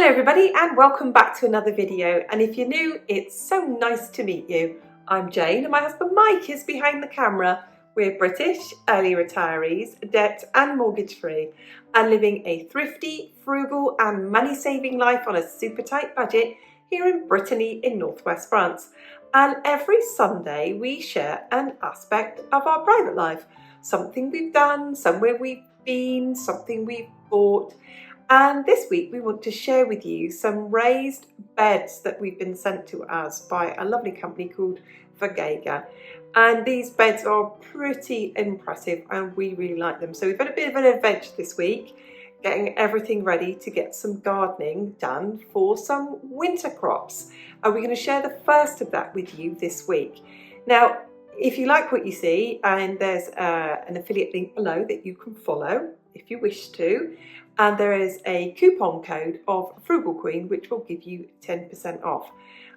Hello everybody and welcome back to another video, and if you're new, it's so nice to meet you. I'm Jane and my husband Mike is behind the camera. We're British, early retirees, debt and mortgage free, and living a thrifty, frugal and money saving life on a super tight budget here in Brittany in northwest France. And every Sunday we share an aspect of our private life, something we've done, somewhere we've been, something we've bought. And this week we want to share with you some raised beds that we've been sent to us by a lovely company called Vegega. And these beds are pretty impressive and we really like them. So we've had a bit of an adventure this week, getting everything ready to get some gardening done for some winter crops. And we're going to share the first of that with you this week. Now, if you like what you see, and there's an affiliate link below that you can follow if you wish to. And there is a coupon code of Frugal Queen, which will give you 10% off.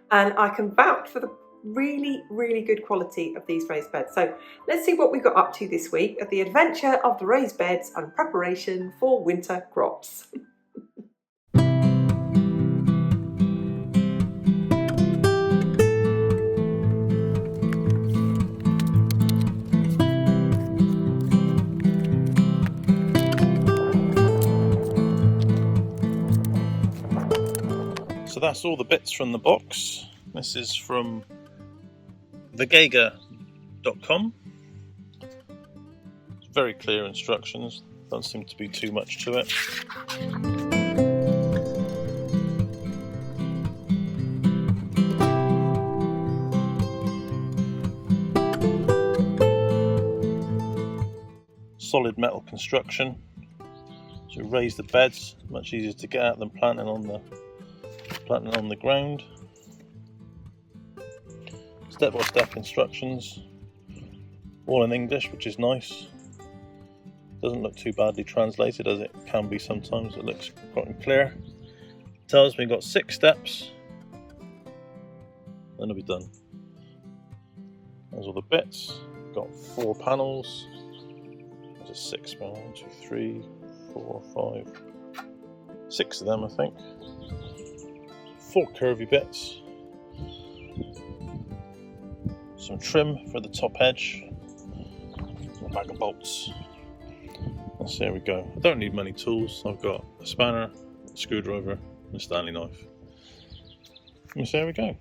And I can vouch for the really, really good quality of these raised beds. So let's see what we got up to this week at the adventure of the raised beds and preparation for winter crops. So that's all the bits from the box. This is from Vegega.com. Very clear instructions, don't seem to be too much to it. Solid metal construction to raise the beds, much easier to get at than planting on the ground. Step-by-step instructions, all in English, which is nice. Doesn't look too badly translated as it can be sometimes. It looks quite clear. Tells me we've got 6 steps, then it'll be done. There's all the bits. Got 4 panels. There's a 6 1, 2, 3, 4, 5, 6 of them, I think. 4 curvy bits, some trim for the top edge, and a bag of bolts. And so there we go. I don't need many tools. I've got a spanner, a screwdriver, and a Stanley knife. And so there we go.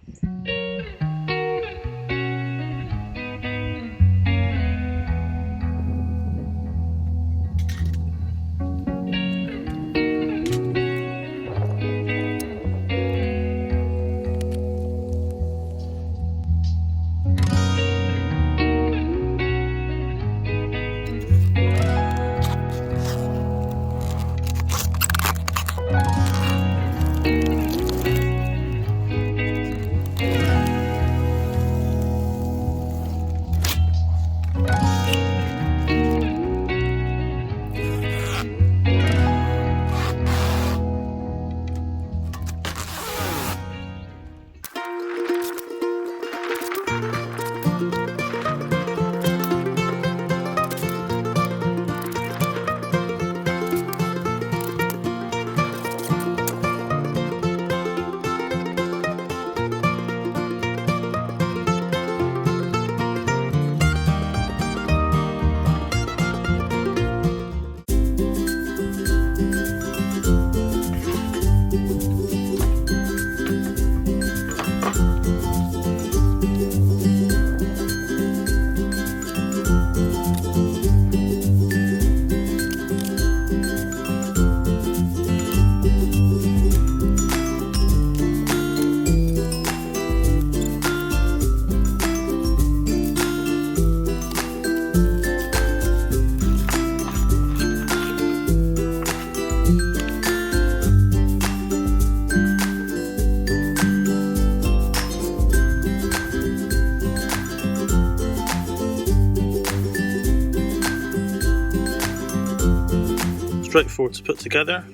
Straightforward to put together.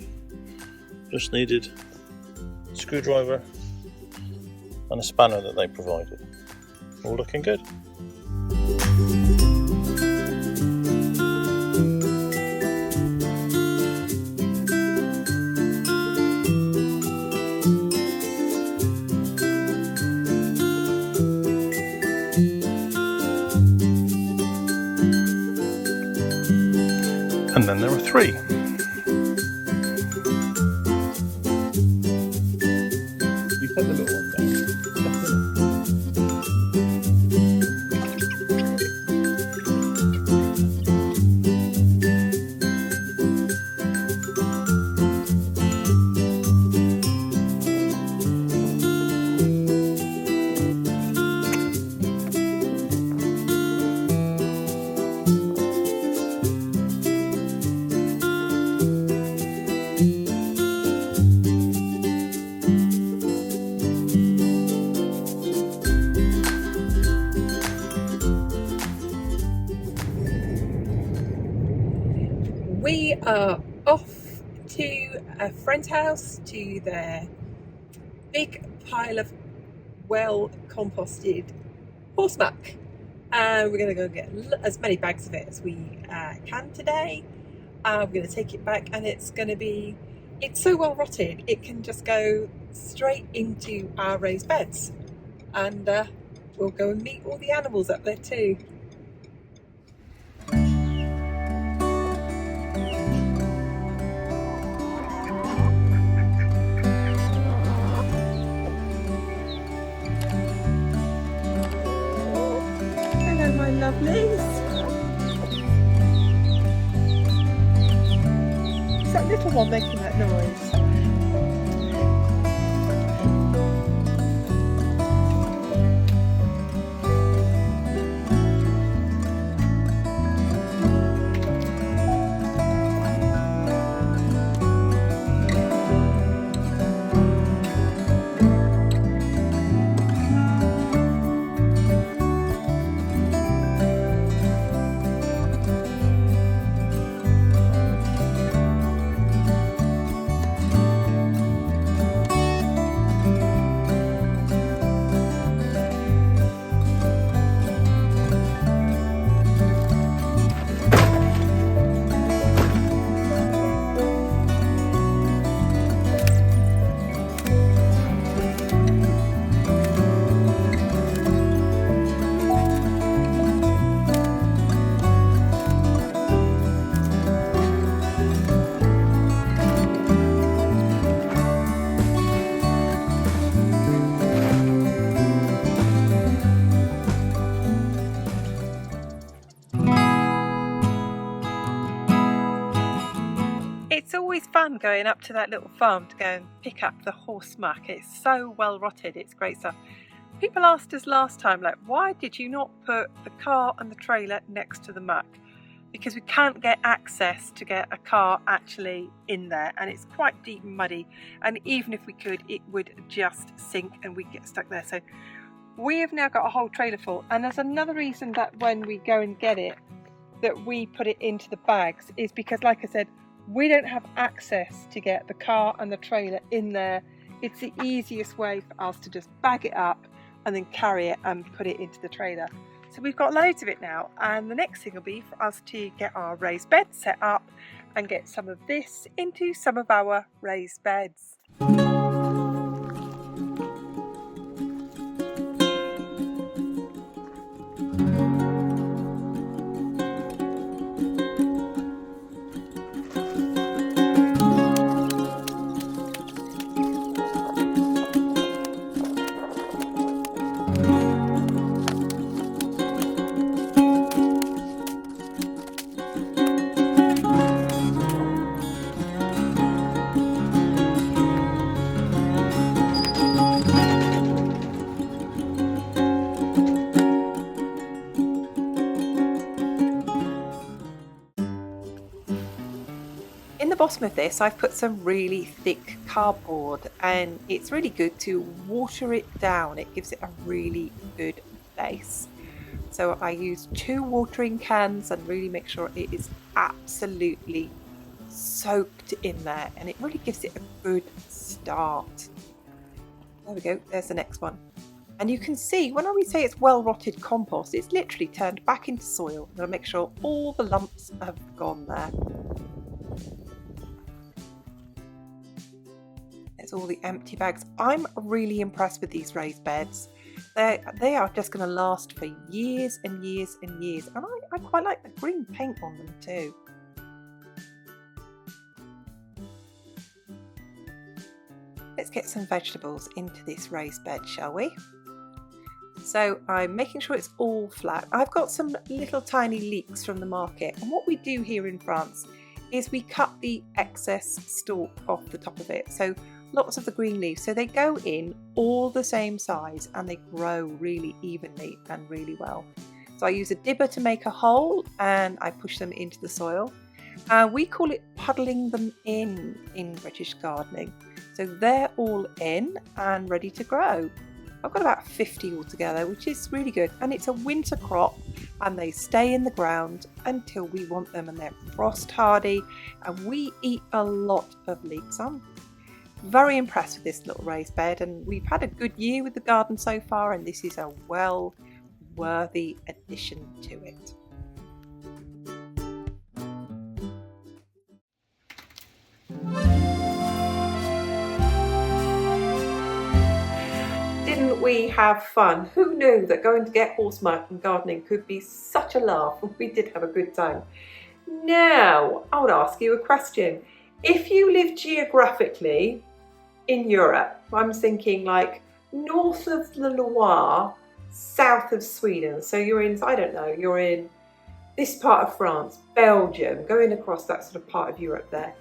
Just needed a screwdriver and a spanner that they provided. All looking good. 3. You put the little one down. We are off to a friend's house to their big pile of well composted horse muck. We're going to go get as many bags of it as we can today. We're going to take it back, and it's so well rotted it can just go straight into our raised beds, and we'll go and meet all the animals up there too. Hello, my lovelies. Is that little one making that noise? It's always fun going up to that little farm to go and pick up the horse muck. It's so well rotted, it's great stuff. People asked us last time, like, why did you not put the car and the trailer next to the muck? Because we can't get access to get a car actually in there, and it's quite deep and muddy, and even if we could, it would just sink and we'd get stuck there. So we have now got a whole trailer full, and there's another reason that when we go and get it, that we put it into the bags, is because, like I said, we don't have access to get the car and the trailer in there. It's the easiest way for us to just bag it up and then carry it and put it into the trailer. So we've got loads of it now, and the next thing will be for us to get our raised bed set up and get some of this into some of our raised beds. In the bottom of this, I've put some really thick cardboard, and it's really good to water it down. It gives it a really good base. So I use 2 watering cans and really make sure it is absolutely soaked in there, and it really gives it a good start. There we go, there's the next one. And you can see when we say it's well rotted compost, it's literally turned back into soil. I'm going to make sure all the lumps have gone there. There's all the empty bags. I'm really impressed with these raised beds. They are just going to last for years and years and years. And I quite like the green paint on them too. Let's get some vegetables into this raised bed, shall we? So I'm making sure it's all flat. I've got some little tiny leeks from the market, and what we do here in France is we cut the excess stalk off the top of it, so lots of the green leaves, so they go in all the same size and they grow really evenly and really well. So I use a dibber to make a hole and I push them into the soil. We call it puddling them in British gardening. So they're all in and ready to grow. I've got about 50 altogether, which is really good, and it's a winter crop and they stay in the ground until we want them, and they're frost hardy, and we eat a lot of leeks. I'm very impressed with this little raised bed, and we've had a good year with the garden so far, and this is a well worthy addition to it. Didn't we have fun? Who knew that going to get horse milk and gardening could be such a laugh? We did have a good time. Now, I would ask you a question. If you live geographically in Europe, I'm thinking like north of the Loire, south of Sweden, so you're in, I don't know, you're in this part of France, Belgium, going across that sort of part of Europe there.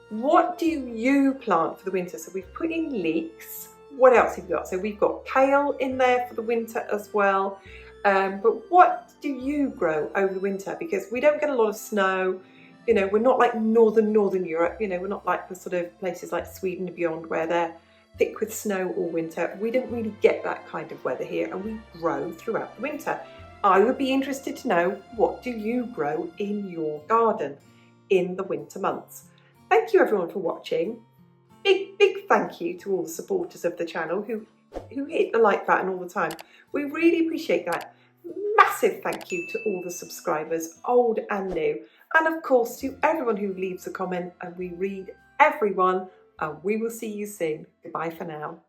What do you plant for the winter? So we've put in leeks. What else have we got? So we've got kale in there for the winter as well. But what do you grow over the winter? Because we don't get a lot of snow. You know, we're not like northern Europe. You know, we're not like the sort of places like Sweden and beyond where they're thick with snow all winter. We don't really get that kind of weather here, and we grow throughout the winter. I would be interested to know, what do you grow in your garden in the winter months? Thank you everyone for watching. Big thank you to all the supporters of the channel who hit the like button all the time. We really appreciate that. Massive thank you to all the subscribers, old and new. And of course to everyone who leaves a comment, and we read everyone, and we will see you soon. Goodbye for now.